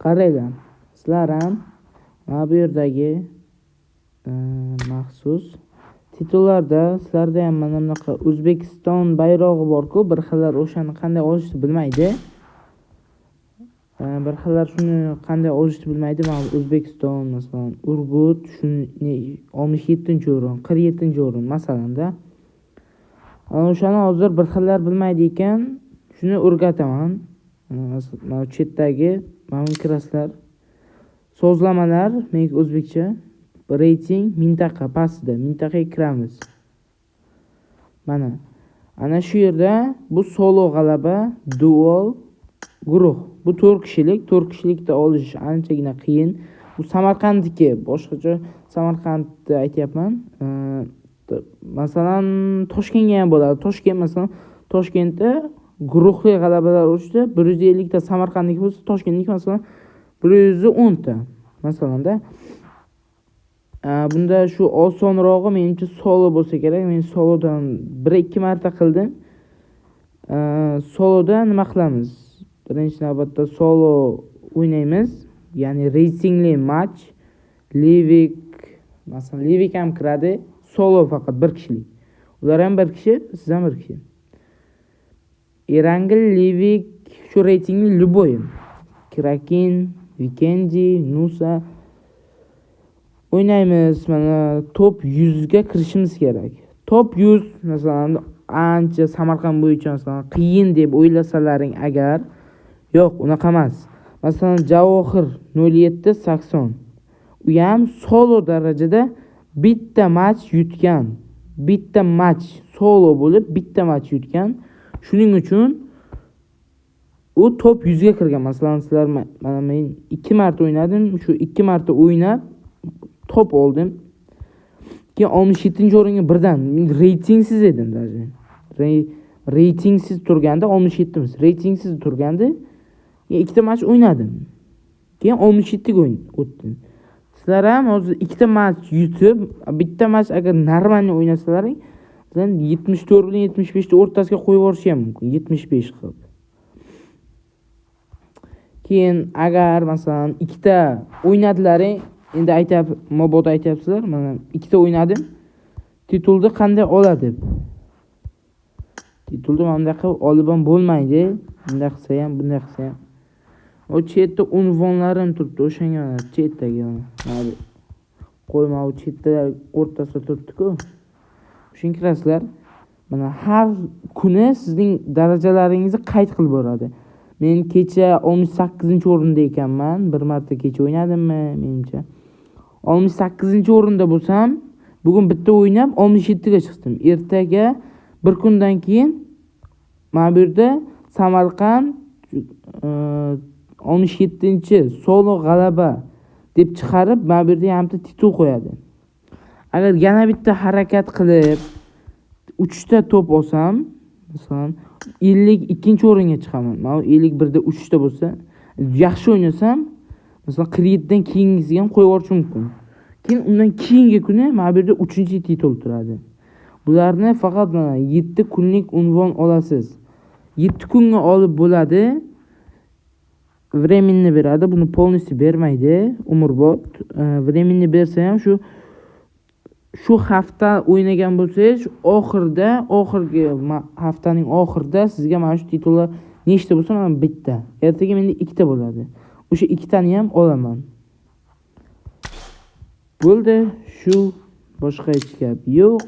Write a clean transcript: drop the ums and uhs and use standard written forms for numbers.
Qaranglar. Sizlar ham mana bu yerdagi maxsus titullarda sizlarda ham mana bunaqa O'zbekiston bayrog'i bor-ku, bir xillar o'shani qanday olishni bilmaydi. Bir xillar shuni qanday olishni bilmaydi. Mana O'zbekiston masalan, Urgut shuni 67-o'rin, 47-o'rin masalanda. O'shani hozir bir xillar bilmaydi ekan, shuni o'rgataman. Mana chetdagi mana kiraslar. So'zlamalar, men o'zbekcha reyting mintaqa pastida, mintaqaga kiramiz. Ana shu yerda bu solo g'alaba, duo, guruh. Bu 4 kishilikda olish anchagina qiyin. Bu Samarqandniki, boshqacha Samarqandni aytayapman. Masalan, Toshkentga ham bo'ladi. Toshkentda guruhli g'alabalar urishdi. 150 ta Samarqandniki bo'lsa, Toshkentniki masalan 110 ta. Masalanda bunda shu osonrog'i menimcha solo bo'lsa kerak. Men solodan 1-2 marta qildim. Soloda nima qilamiz? Birinchi navbatda solo o'ynaymiz. Ya'ni reytingli match. Livik ham kiradi. Solo faqat 1 kishilik. Ular ham 1 kishi, siz ham 1 kishi. Erangel, Livik, shu reytingli Luboy. Kraken, Vikendi, Nusa o'ynaymiz. Mana top 100 ga kirishimiz kerak. Top 100 masalan ancha Samarqand bo'yicha masalan qiyin deb o'ylasalaring agar, yo'q, unaqa emas. Masalan, Javohir 07-80. U ham solo darajada bitta match yutgan. Bitta match solo bo'lib bitta match yutgan. Shuning uchun u top 100 ga kirgan. Masalan, sizlar mana men 2 marta o'ynadim. Shu 2 marta o'ynab top oldim. Keyin 67-o'ringa birdan reytingsiz edim даже. Reytingsiz turganda 67miz. Reytingsiz turganda 2 ta match o'ynadim. Keyin 67 ga o'tdim. Sizlar ham hozir 2 ta match yutib, bitta match agar normal o'ynasalaring, sizlar 74 bilan 75 ta o'rtasiga qo'yib yuborish ham mumkin. 75 qilib. Keyin agar masalan 2 ta o'ynadilaring, endi mobodo aytyapsizlar, mana 2 ta o'ynadim. Titulni qanday oladi deb. Titulni bunday qilib olib ham bo'lmaydi. Bunday qilsa ham, bunday qilsa ham. O chetda unvonlarim turibdi, o'shanga chetdagi mana qo'yma u chetda o'rtasida turibdi-ku. Shunga kirasizlar. Mana har kuni sizning darajalaringizni qayd qilib boradi. Men kecha 68-o'rinda ekanman. Bir marta kecha o'ynadimmi, menimcha. 68-o'rinda bo'lsam, bugun bitta o'ynab 67 ga chiqdim. Ertaga bir kundan keyin mana bu yerda Samarqand 67-solo g'alaba deb chiqarib, mana bu yerda ham titul qo'yadi. Agar yana bitta harakat qilib 3 ta top olsam, masalan 52-o'ringa chiqaman. Mana 51da 3 ta bo'lsa, yaxshi o'ynasam, masalan 47 dan keyingisiga ham qo'yib yuborishim mumkin. Keyin undan keyingi kuni mana bu yerda 3-titul turadi. Bularni faqat 7 kunlik unvon olasiz. 7 kunga olib bo'ladi. Временni beradi. Buni полностью bermaydi. Umrbod. Временni bersa ham shu hafta o'ynagan bo'lsangiz, oxirgi haftaning oxirida sizga mana shu titullar nechta bo'lsa, mana bitta. Ertaga menda 2 ta bo'ladi. O'sha 2 tani ham olaman. Bo'ldi, shu boshqa hech gap yo'q.